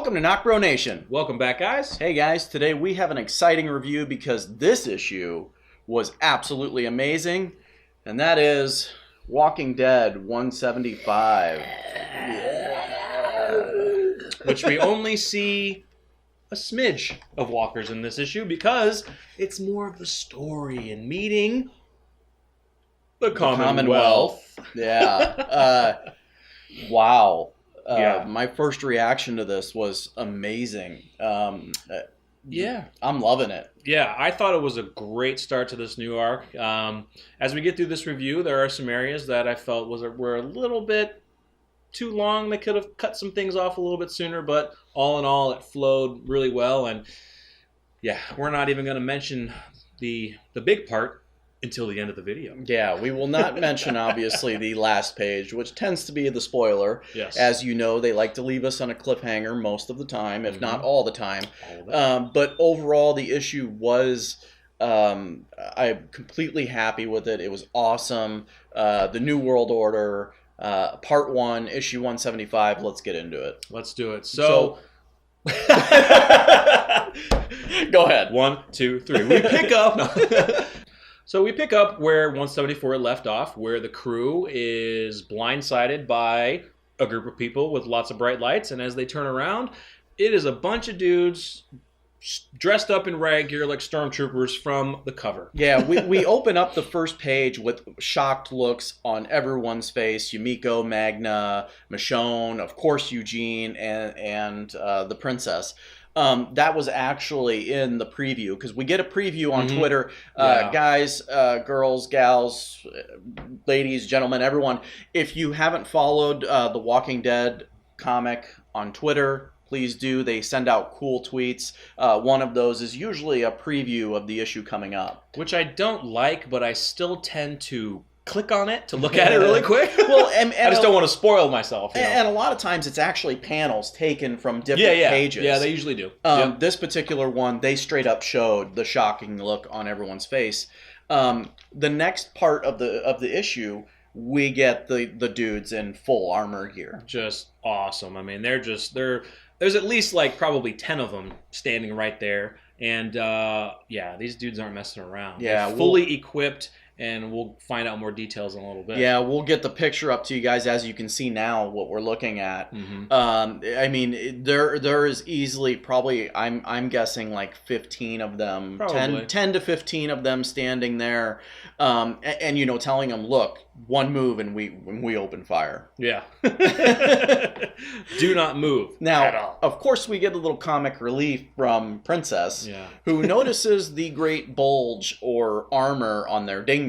Welcome to NocBro Nation. Welcome back, guys. Hey guys, today we have an exciting review because this issue was absolutely amazing, and that is Walking Dead 175. Which we only see a smidge of walkers in this issue because it's more of the story and meeting the Commonwealth. Yeah. Wow. Yeah. My first reaction to this was amazing. Yeah. I'm loving it. Yeah, I thought it was a great start to this new arc. As we get through this review, there are some areas that I felt were a little bit too long. They could have cut some things off a little bit sooner, but all in all, it flowed really well. And yeah, we're not even going to mention the big part until the end of the video. Yeah, we will not mention, obviously, the last page, which tends to be the spoiler. Yes. As you know, they like to leave us on a cliffhanger most of the time, if not all the time. But overall, the issue was... I'm completely happy with it. It was awesome. The New World Order, Part 1, issue 175. Let's get into it. Let's do it. So go ahead. 1, 2, 3. We pick up... So we pick up where 174 left off, where the crew is blindsided by a group of people with lots of bright lights, and as they turn around, it is a bunch of dudes dressed up in riot gear like stormtroopers from the cover. Yeah, we open up the first page with shocked looks on everyone's face. Yumiko, Magna, Michonne, of course Eugene, and the princess. That was actually in the preview, because we get a preview on Twitter. Guys, girls, gals, ladies, gentlemen, everyone, if you haven't followed the Walking Dead comic on Twitter, please do. They send out cool tweets. One of those is usually a preview of the issue coming up. Which I don't like, but I still tend to click on it to look at it really quick. Well, and I just don't want to spoil myself. You know? And a lot of times it's actually panels taken from different pages. Yeah, they usually do. This particular one, they straight up showed the shocking look on everyone's face. The next part of the issue, we get the dudes in full armor gear. Just awesome. I mean, there's at least like probably 10 of them standing right there. And yeah, these dudes aren't messing around. Yeah, they're fully equipped. And we'll find out more details in a little bit. Yeah, we'll get the picture up to you guys, as you can see now what we're looking at. I mean, there is easily probably, I'm guessing like 15 of them, 10 to 15 of them standing there, and you know, telling them, look, one move and we open fire. Yeah. Do not move now, at all. Of course, we get a little comic relief from Princess, who notices the great bulge or armor on their ding-dongs.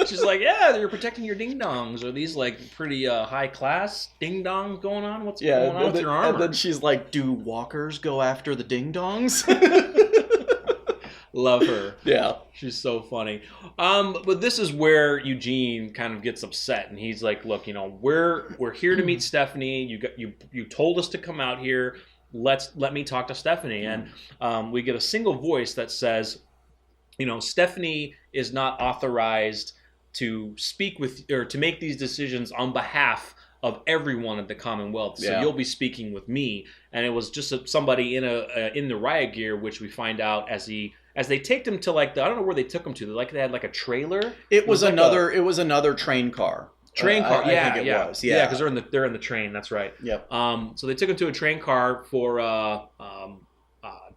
She's like, yeah, you're protecting your ding-dongs. Are these like pretty high-class ding-dongs going on? What's going on with your armor? And then she's like, do walkers go after the ding-dongs? Love her. Yeah. She's so funny. But this is where Eugene kind of gets upset, and he's like, look, you know, we're here to meet Stephanie. You told us to come out here. Let me talk to Stephanie. And we get a single voice that says, you know, Stephanie is not authorized to speak with or to make these decisions on behalf of everyone at the Commonwealth. So you'll be speaking with me. And it was just somebody in the riot gear, which we find out as they take them to like I don't know where they took them to. They had like a trailer. It was another train car. Train car. I think it was. Yeah, because they're in the train. That's right. Yep. So they took them to a train car for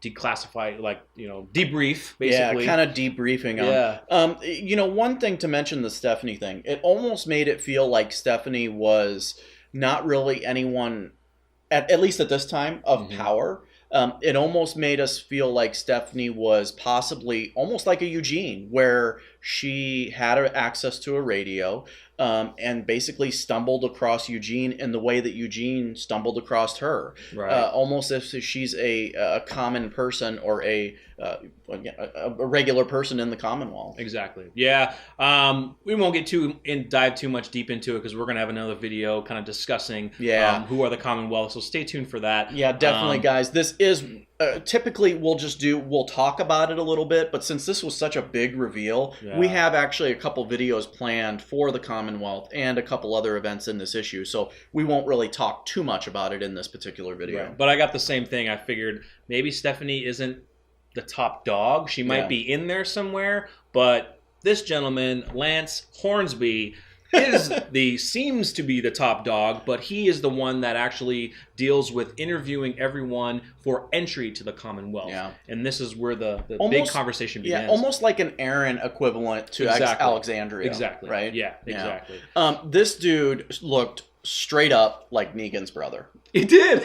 declassify, like, you know, debrief, basically. Yeah, kind of debriefing them. Yeah. You know, one thing to mention the Stephanie thing, it almost made it feel like Stephanie was not really anyone, at least at this time, of power. It almost made us feel like Stephanie was possibly almost like a Eugene, where she had access to a radio and basically stumbled across Eugene in the way that Eugene stumbled across her. Right. Almost as if she's a common person or a regular person in the Commonwealth. Exactly. Yeah. We won't get dive too much deep into it because we're going to have another video kind of discussing who are the Commonwealth. So stay tuned for that. Yeah, definitely, guys. This is typically we'll talk about it a little bit, but since this was such a big reveal, we have actually a couple videos planned for the Commonwealth and a couple other events in this issue, so we won't really talk too much about it in this particular video. Right. But I got the same thing. I figured maybe Stephanie isn't the top dog. She might be in there somewhere, but this gentleman, Lance Hornsby, seems to be the top dog, but he is the one that actually deals with interviewing everyone for entry to the Commonwealth. Yeah. And this is where the big conversation begins. Yeah, almost like an Aaron equivalent to Alexandria. Exactly. Right? Yeah, exactly. This dude looked straight up like Negan's brother. He did.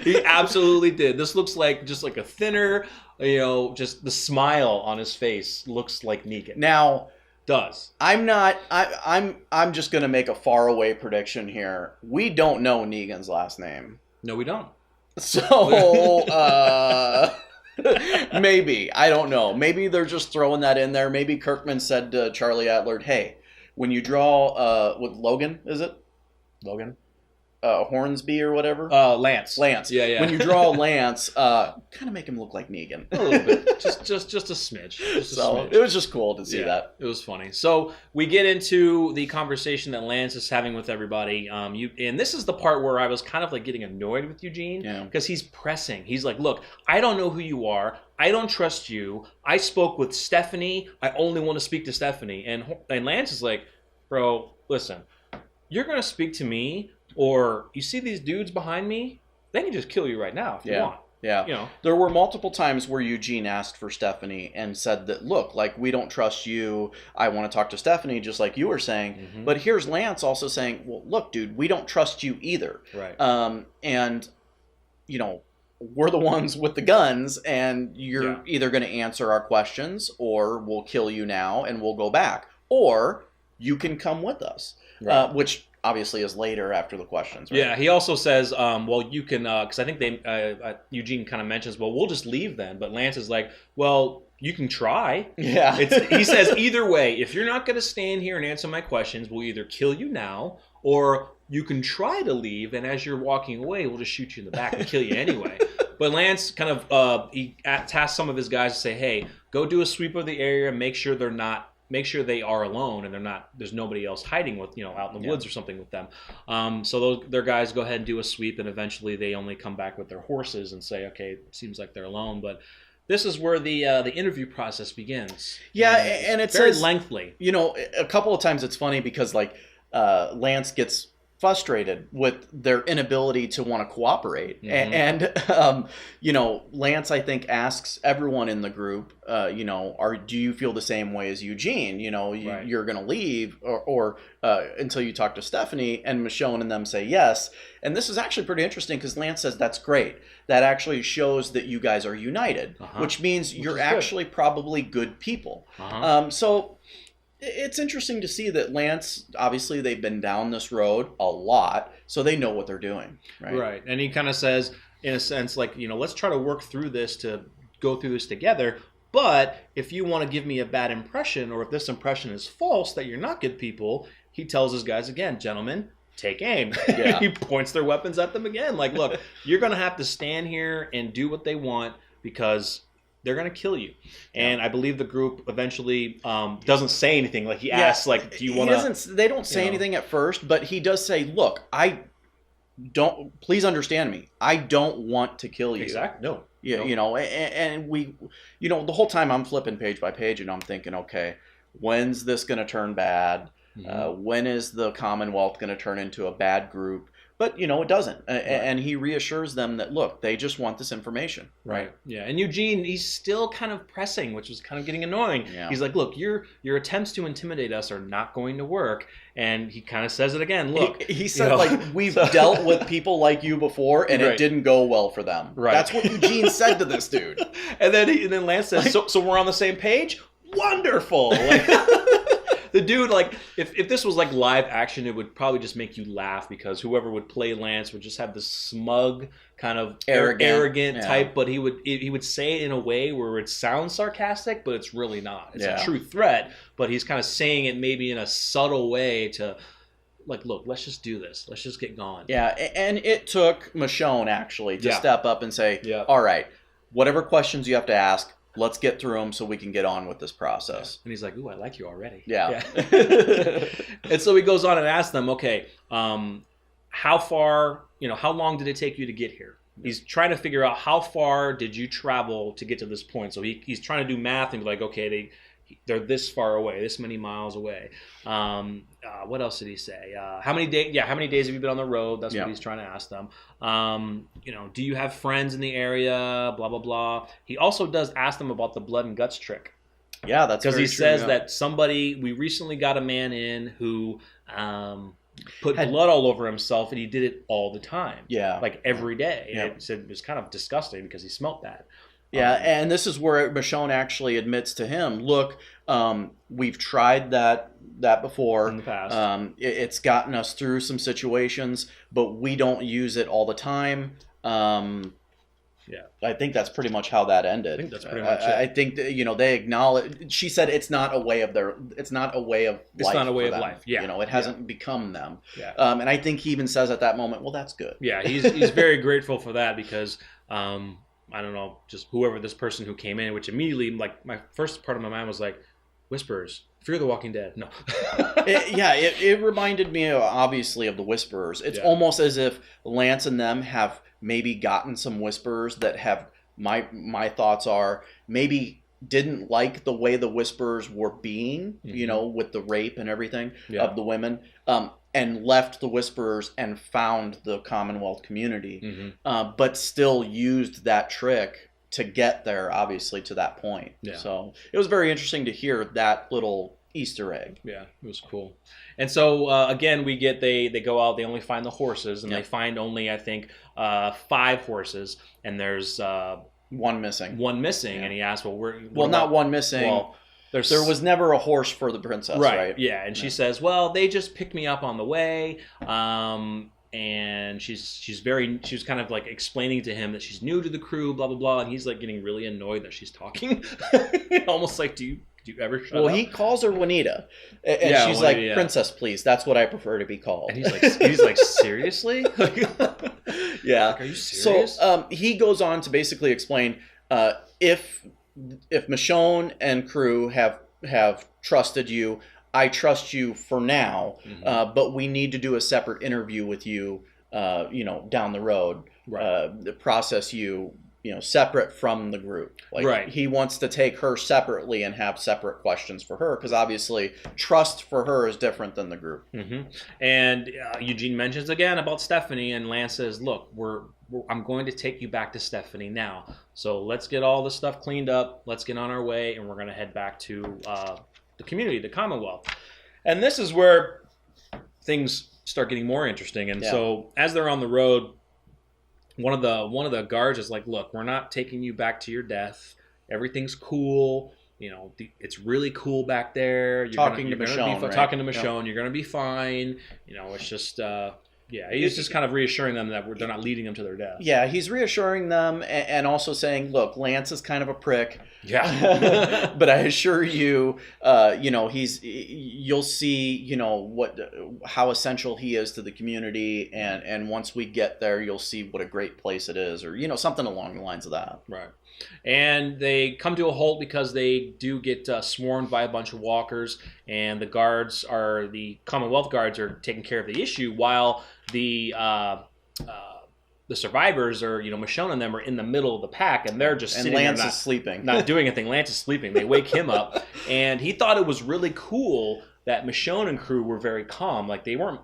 He absolutely did. This looks like just like a thinner, just the smile on his face looks like Negan. Now, I'm just going to make a faraway prediction here. We don't know Negan's last name. No, we don't. So, maybe. I don't know. Maybe they're just throwing that in there. Maybe Kirkman said to Charlie Adler, hey, when you draw, with Logan, is it? Logan? Hornsby or whatever? Lance. Yeah. When you draw Lance, kind of make him look like Negan. A little bit. Just a smidge. It was just cool to see that. It was funny. So we get into the conversation that Lance is having with everybody. And this is the part where I was kind of like getting annoyed with Eugene because he's pressing. He's like, look, I don't know who you are. I don't trust you. I spoke with Stephanie. I only want to speak to Stephanie. And Lance is like, bro, listen, you're going to speak to me, or you see these dudes behind me, they can just kill you right now if you want. Yeah. There were multiple times where Eugene asked for Stephanie and said that, look, like, we don't trust you. I want to talk to Stephanie, just like you were saying. Mm-hmm. But here's Lance also saying, well, look, dude, we don't trust you either. Right. And, we're the ones with the guns, and you're either going to answer our questions, or we'll kill you now and we'll go back. Or you can come with us, which obviously is later after the questions. Right? Yeah, he also says, well, you can, because I think Eugene kind of mentions, well, we'll just leave then. But Lance is like, well, you can try. Yeah. He says, either way, if you're not going to stand here and answer my questions, we'll either kill you now, or you can try to leave, and as you're walking away, we'll just shoot you in the back and kill you anyway. But Lance kind of, he tasks some of his guys to say, hey, go do a sweep of the area, make sure they are alone and there's nobody else hiding with, out in the woods or something with them. So their guys go ahead and do a sweep, and eventually they only come back with their horses and say, okay, it seems like they're alone. But this is where the interview process begins. Yeah, and it's very lengthy. A couple of times it's funny because Lance gets frustrated with their inability to want to cooperate. Mm-hmm. And Lance, I think, asks everyone in the group, do you feel the same way as Eugene? You're going to leave or until you talk to Stephanie, and Michonne and them say yes. And this is actually pretty interesting because Lance says, that's great. That actually shows that you guys are united, which means you're actually probably good people. So it's interesting to see that Lance, obviously they've been down this road a lot, so they know what they're doing. Right. And he kind of says, in a sense, like, let's try to work through this to go through this together. But if you want to give me a bad impression, or if this impression is false, that you're not good people, he tells his guys again, gentlemen, take aim. Yeah. He points their weapons at them again. Like, look, you're going to have to stand here and do what they want because they're going to kill you. And I believe the group eventually doesn't say anything. Like, he asks, like, do you want to... They don't say anything at first, but he does say, look, please understand me. I don't want to kill you. Exactly. No. And we, the whole time I'm flipping page by page and I'm thinking, okay, when's this going to turn bad? Mm-hmm. When is the Commonwealth going to turn into a bad group? But, it doesn't. Right. And he reassures them that, look, they just want this information. Right. Yeah. And Eugene, he's still kind of pressing, which was kind of getting annoying. Yeah. He's like, look, your attempts to intimidate us are not going to work. And he kind of says it again. Look. He said, we've dealt with people like you before, and it didn't go well for them. Right. That's what Eugene said to this dude. And then Lance says, so we're on the same page? Wonderful. The dude, if this was like live action, it would probably just make you laugh because whoever would play Lance would just have this smug, kind of arrogant type, but he would say it in a way where it sounds sarcastic, but it's really not. It's a true threat, but he's kind of saying it maybe in a subtle way to like, look, let's just do this. Let's just get going. Yeah, and it took Michonne actually to step up and say, all right, whatever questions you have to ask, let's get through them so we can get on with this process. And he's like, ooh, I like you already. Yeah. And so he goes on and asks them, okay, how far, how long did it take you to get here? He's trying to figure out how far did you travel to get to this point. So he's trying to do math and be like, okay, they're this far away, this many miles away. What else did he say? How many days? Yeah, how many days have you been on the road? That's what he's trying to ask them. Do you have friends in the area? Blah blah blah. He also does ask them about the blood and guts trick. Yeah, that's because he says that we recently got a man in who put blood all over himself, and he did it all the time. Yeah, like every day. Yeah. It said it was kind of disgusting because he smelt that. Yeah, and this is where Michonne actually admits to him, look, we've tried that before. In the past. It's gotten us through some situations, but we don't use it all the time. Yeah, I think that's pretty much how that ended. I think that's pretty much it. I think that, they acknowledge. She said it's not a way of life. It's not a way of life. Yeah, it hasn't become them. Yeah, and I think he even says at that moment, well, that's good. Yeah, he's very grateful for that because. I don't know, just whoever this person who came in, which immediately, like, my first part of my mind was like, Whisperers, Fear the Walking Dead. No. It reminded me, obviously, of the Whisperers. It's almost as if Lance and them have maybe gotten some Whisperers that have, my thoughts are, maybe didn't like the way the Whisperers were being, with the rape and everything of the women. And left the Whisperers and found the Commonwealth community, but still used that trick to get there, obviously, to that point. Yeah. So it was very interesting to hear that little Easter egg. Yeah, it was cool. And so, again, we get, they go out, they only find the horses, and they find only, I think, 5 horses, and there's... one missing. Yeah. And he asks, not one missing. Well, there was never a horse for the princess, right? Yeah, and she says, well, they just picked me up on the way, and she was kind of like explaining to him that she's new to the crew, blah, blah, blah, and he's like getting really annoyed that she's talking. Almost like, do you ever shut up? Well, he calls her Juanita, and she's Juanita, like, princess, please, that's what I prefer to be called. And he's like, seriously? Yeah. Like, are you serious? So he goes on to basically explain, if Michonne and crew have trusted you, I trust you for now, but we need to do a separate interview with you, down the road, process you, separate from the group. He wants to take her separately and have separate questions for her, because obviously trust for her is different than the group. And Eugene mentions again about Stephanie, and Lance says, look, I'm going to take you back to Stephanie now. So let's get all this stuff cleaned up. Let's get on our way, and we're going to head back to the community, the Commonwealth. And this is where things start getting more interesting. And so as they're on the road, one of the guards is like, look, we're not taking you back to your death. Everything's cool. It's really cool back there. Talking to Michonne. You're going to be fine. It's just... he's just kind of reassuring them that they're not leading them to their death. Yeah, he's reassuring them and also saying, look, Lance is kind of a prick. Yeah. But I assure you, you'll see, how essential he is to the community. And once we get there, you'll see what a great place it is, or, something along the lines of that. Right. And they come to a halt because they do get swarmed by a bunch of walkers, and the Commonwealth guards are taking care of the issue, while the survivors are, Michonne and them are in the middle of the pack, and they're just sitting there. Lance is sleeping. Not doing anything. Lance is sleeping. They wake him up, and he thought it was really cool that Michonne and crew were very calm. Like, they weren't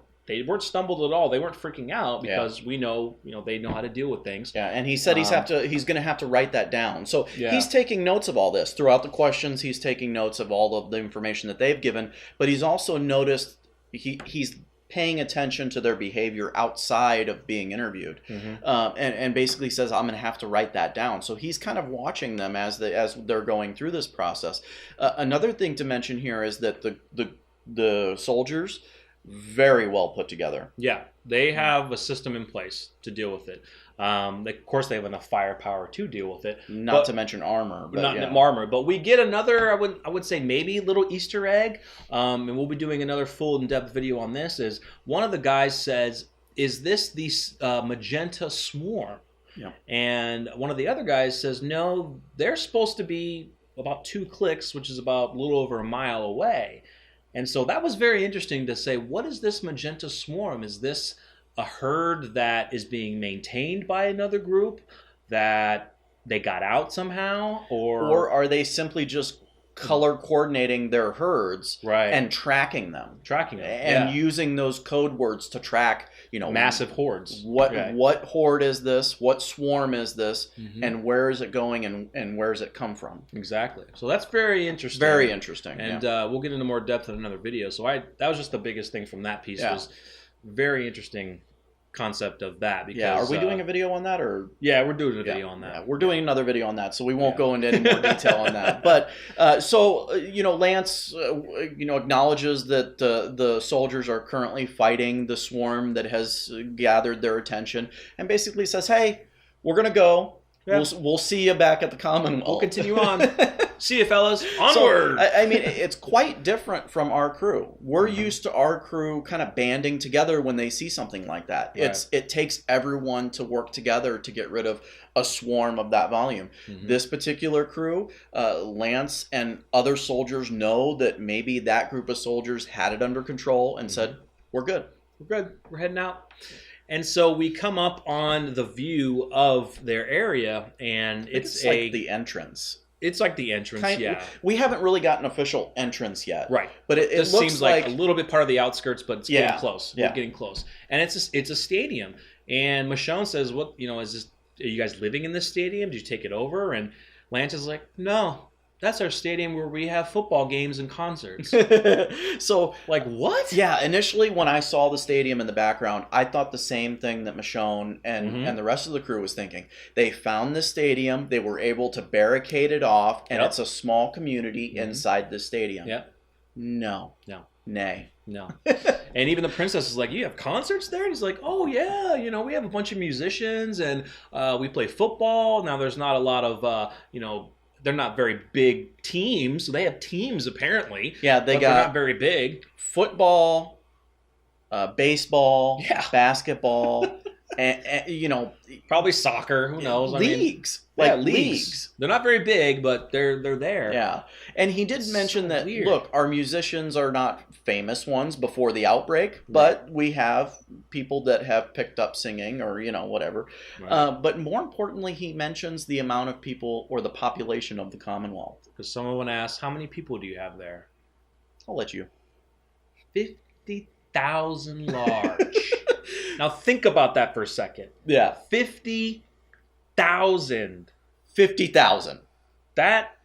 stumbled at all. They weren't freaking out because we know, they know how to deal with things. Yeah, and he said he's going to have to write that down. So he's taking notes of all this. Throughout the questions, he's taking notes of all of the information that they've given, but he's also noticed he's paying attention to their behavior outside of being interviewed, and basically says, I'm going to have to write that down. So he's kind of watching them as they're going through this process. Another thing to mention here is that the soldiers, very well put together. Yeah, they have a system in place to deal with it. Of course, they have enough firepower to deal with it. Not to mention armor. But not armor, but we get another, I would say maybe little Easter egg, and we'll be doing another full in-depth video on this, is one of the guys says, is this the magenta swarm? Yeah. And one of the other guys says, no, they're supposed to be about 2 clicks, which is about a little over a mile away. And so that was very interesting to say, what is this magenta swarm? Is this a herd that is being maintained by another group that they got out somehow? Or are they simply just color coordinating their herds and tracking them? And using those code words to track, massive hordes. What horde is this? What swarm is this? And where is it going, and where does it come from? Exactly. So that's very interesting. Very interesting. And we'll get into more depth in another video. So that was just the biggest thing from that piece. Was very interesting concept of that. Because, are we doing a video on that, or? Yeah, we're doing a video on that. Yeah, we're doing another video on that, so we won't go into any more detail on that. But Lance, acknowledges that the soldiers are currently fighting the swarm that has gathered their attention, and basically says, "Hey, we're gonna go. Yeah. We'll see you back at the Commonwealth. We'll continue on. See you, fellas. Onward." So, I mean, it's quite different from our crew. We're used to our crew kind of banding together when they see something like that. It takes everyone to work together to get rid of a swarm of that volume. This particular crew, Lance and other soldiers know that maybe that group of soldiers had it under control and said, "We're good. We're good. We're heading out." And so we come up on the view of their area, and it's like the entrance. It's like the entrance, We haven't really got an official entrance yet. Right. But it looks seems like a little bit part of the outskirts, but it's getting close. Yeah. We're getting close. And it's a stadium. And Michonne says, "What, is this, are you guys living in this stadium? Did you take it over?" And Lance is like, "No. That's our stadium where we have football games and concerts." So, like, what? Yeah, initially when I saw the stadium in the background, I thought the same thing that Michonne and the rest of the crew was thinking. They found the stadium, they were able to barricade it off, and it's a small community inside the stadium. Yep. No. Nay. No. And even the princess is like, "You have concerts there?" And he's like, "Oh, yeah, we have a bunch of musicians, and we play football. Now, there's not a lot of, they're not very big teams. So they have teams, apparently. Yeah, they're not very big. Football, baseball, basketball, and probably soccer. Who knows? Leagues. Leagues. They're not very big, but they're there. Yeah. And he did mention that, look, our musicians are not famous ones before the outbreak, but we have people that have picked up singing or, whatever. Right. But more importantly, he mentions the amount of people or the population of the Commonwealth. Because someone asked, "How many people do you have there?" I'll let you. 50,000 large. Now think about that for a second. Yeah. 50,000. 50,000. That,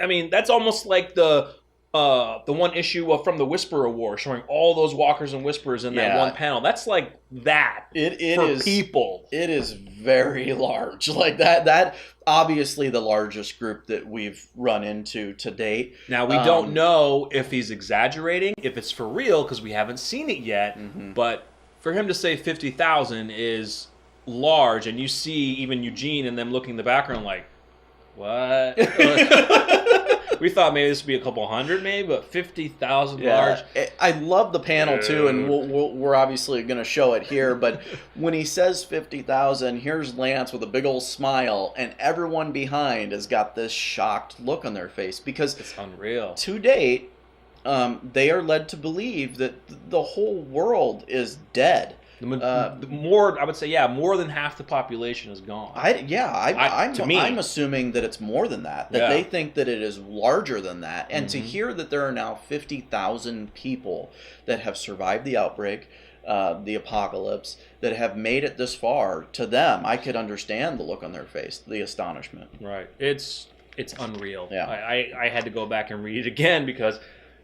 I mean, that's almost like the one issue from the Whisperer War, showing all those walkers and whisperers in that one panel. That's like that. It is people. It is very large. Like that obviously the largest group that we've run into to date. Now we don't know if he's exaggerating, if it's for real, because we haven't seen it yet. But for him to say 50,000 is large, and you see even Eugene and them looking in the background like, what? We thought maybe this would be a couple hundred, maybe, but 50,000 large. I love the panel too, and we're obviously going to show it here. But when he says 50,000, here's Lance with a big old smile, and everyone behind has got this shocked look on their face because it's unreal. To date, they are led to believe that the whole world is dead. More, I would say, more than half the population is gone. I'm assuming that it's more than that. That they think that it is larger than that. And to hear that there are now 50,000 people that have survived the outbreak, the apocalypse, that have made it this far, to them, I could understand the look on their face, the astonishment. Right. It's unreal. Yeah. I had to go back and read it again because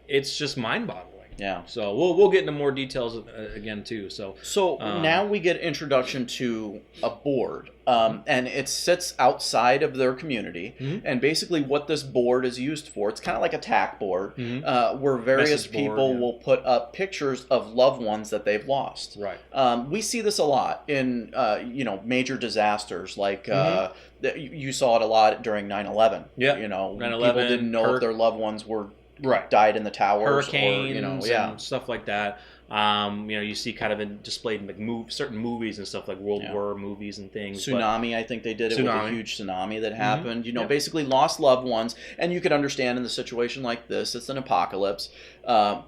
it's just mind-boggling. Yeah. So we'll get into more details again too. So now we get introduction to a board, and it sits outside of their community. And basically, what this board is used for, it's kind of like a tack board, where various people will put up pictures of loved ones that they've lost. Right. We see this a lot in major disasters, like you saw it a lot during 9/11. Yeah. 9/11, people didn't know if their loved ones were died in the towers, hurricanes, and stuff like that. You see kind of displayed in like certain movies and stuff like World War movies and things. Tsunami, I think they did it with a huge tsunami that happened. Basically lost loved ones, and you could understand in the situation like this, it's an apocalypse.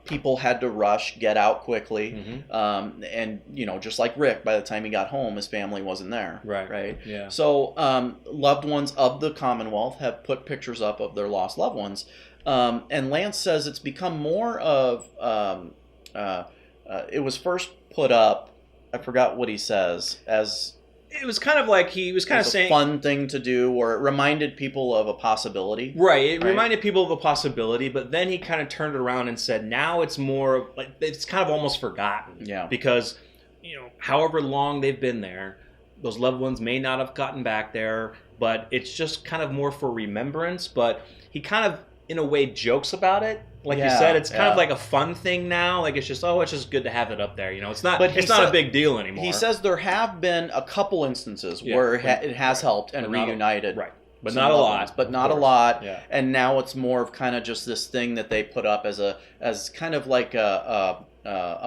People had to rush, get out quickly, and just like Rick, by the time he got home, his family wasn't there. Right. Yeah. So loved ones of the Commonwealth have put pictures up of their lost loved ones. And Lance says it's become more of, it was first put up, I forgot what he says, as... It was kind of like he was kind of saying... a fun thing to do, or it reminded people of a possibility. Right, it reminded people of a possibility, but then he kind of turned it around and said, now it's more, like, it's kind of almost forgotten. Yeah. Because, however long they've been there, those loved ones may not have gotten back there, but it's just kind of more for remembrance, but he kind of, in a way, jokes about it. Like you said, it's kind of like a fun thing now. Like it's just good to have it up there. It's not a big deal anymore. He says there have been a couple instances where it has helped and reunited. Right. But not a lot. But not a lot. Yeah. And now it's more of kind of just this thing that they put up as kind of like a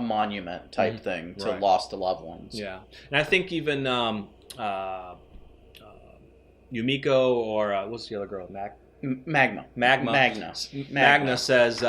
monument type thing to lost loved ones. Yeah. And I think even Yumiko or what's the other girl? Magna says,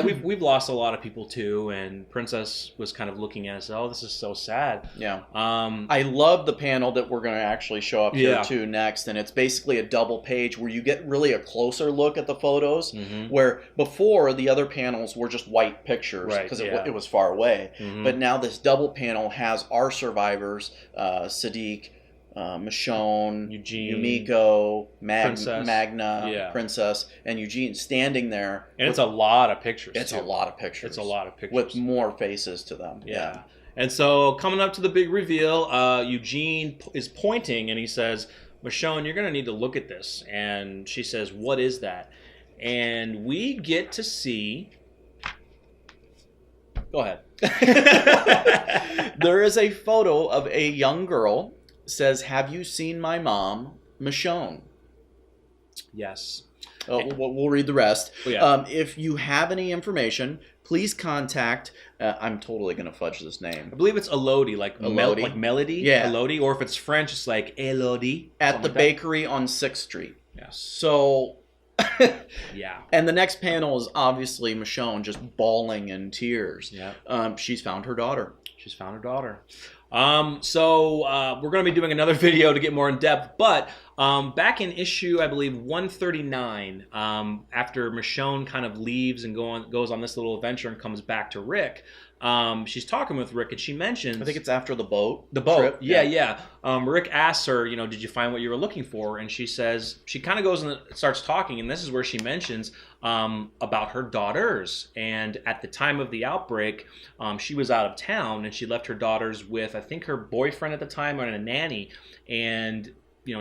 we've lost a lot of people too, and Princess was kind of looking at us, this is so sad. Yeah. I love the panel that we're going to actually show up here too next, and it's basically a double page where you get really a closer look at the photos, where before the other panels were just white pictures because it was far away, but now this double panel has our survivors, Sadiq, Michonne, Eugene, Yumiko, Princess. Magna, Princess, and Eugene standing there. And it's a lot of pictures. It's a lot of pictures. With more faces to them. Yeah. And so coming up to the big reveal, Eugene is pointing and he says, Michonne, you're going to need to look at this. And she says, what is that? And we get to see... Go ahead. There is a photo of a young girl. Says, have you seen my mom, Michonne? Yes. We'll read the rest. Oh, yeah. If you have any information, please contact, I'm totally going to fudge this name. I believe it's Elodie, like melody. Yeah. Elodie, or if it's French, it's like Elodie. At the bakery on 6th Street. Yeah. So... yeah. And the next panel is obviously Michonne just bawling in tears. Yeah. She's found her daughter. So we're going to be doing another video to get more in depth, but back in issue, I believe 139, after Michonne kind of leaves and goes on this little adventure and comes back to Rick, she's talking with Rick and she mentions... I think it's after the boat. The boat, trip. Yeah. Rick asks her, did you find what you were looking for? And she says, she kind of goes and starts talking, and this is where she mentions about her daughters. And at the time of the outbreak, she was out of town, and she left her daughters with, I think, her boyfriend at the time and a nanny, and...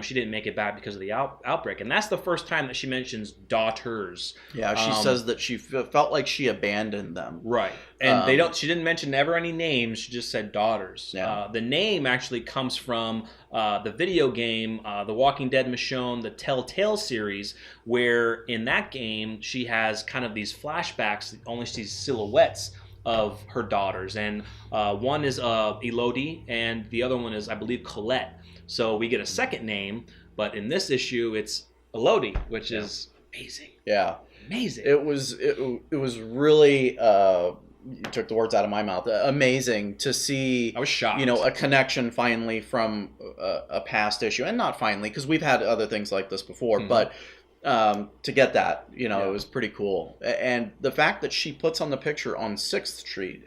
she didn't make it back because of the outbreak. And that's the first time that she mentions daughters. Yeah, she says that she felt like she abandoned them. Right. And she didn't mention ever any names. She just said daughters. Yeah. The name actually comes from the video game, The Walking Dead Michonne, the Telltale series, where in that game, she has kind of these flashbacks, only sees silhouettes of her daughters. And one is Elodie, and the other one is, I believe, Colette. So we get a second name, but in this issue, it's Elodie, which is amazing. Yeah. Amazing. It was really, you took the words out of my mouth, amazing to see. I was shocked. A connection finally from a past issue. And not finally, because we've had other things like this before, but to get that, it was pretty cool. And the fact that she puts on the picture on 6th Street...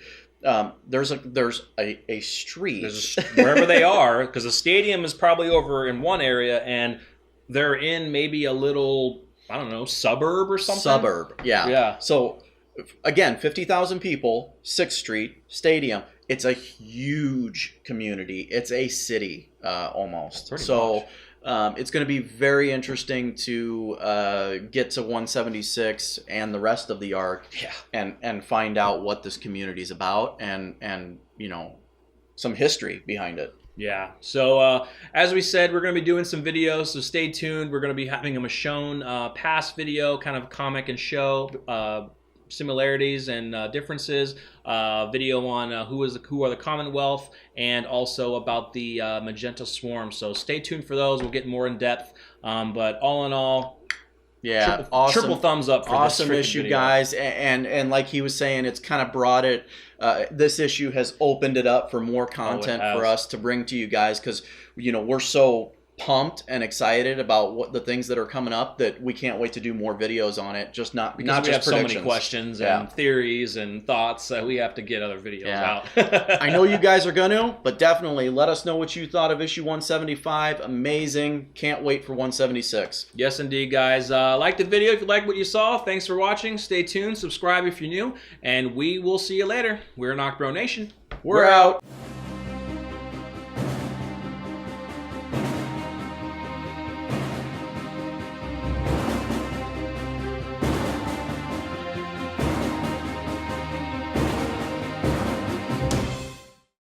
there's a street wherever they are, because the stadium is probably over in one area and they're in maybe a little, I don't know, suburb or something. Yeah. So again, 50,000 people, 6th Street Stadium. It's a huge community. It's a city almost. So it's going to be very interesting to get to 176 and the rest of the arc, and find out what this community is about, and you know, some history behind it. Yeah. So as we said, we're going to be doing some videos, so stay tuned. We're going to be having a Michonne past video, kind of comic and show similarities and differences. Video on who are the Commonwealth, and also about the Magenta Swarm. So stay tuned for those. We'll get more in depth. But all in all, yeah, triple thumbs up for awesome this issue, video. guys. And like he was saying, it's kind of brought it. This issue has opened it up for more content for us to bring to you guys, because you know, we're so pumped and excited about what the things that are coming up that we can't wait to do more videos on it. Just not we just have predictions. So many questions and theories and thoughts that we have to get other videos out. I know you guys are gonna, but definitely let us know what you thought of issue 175. Amazing. Can't wait for 176. Yes, indeed, guys. Like the video if you like what you saw. Thanks for watching. Stay tuned. Subscribe if you're new, and we will see you later. We're NocBro Nation. We're out.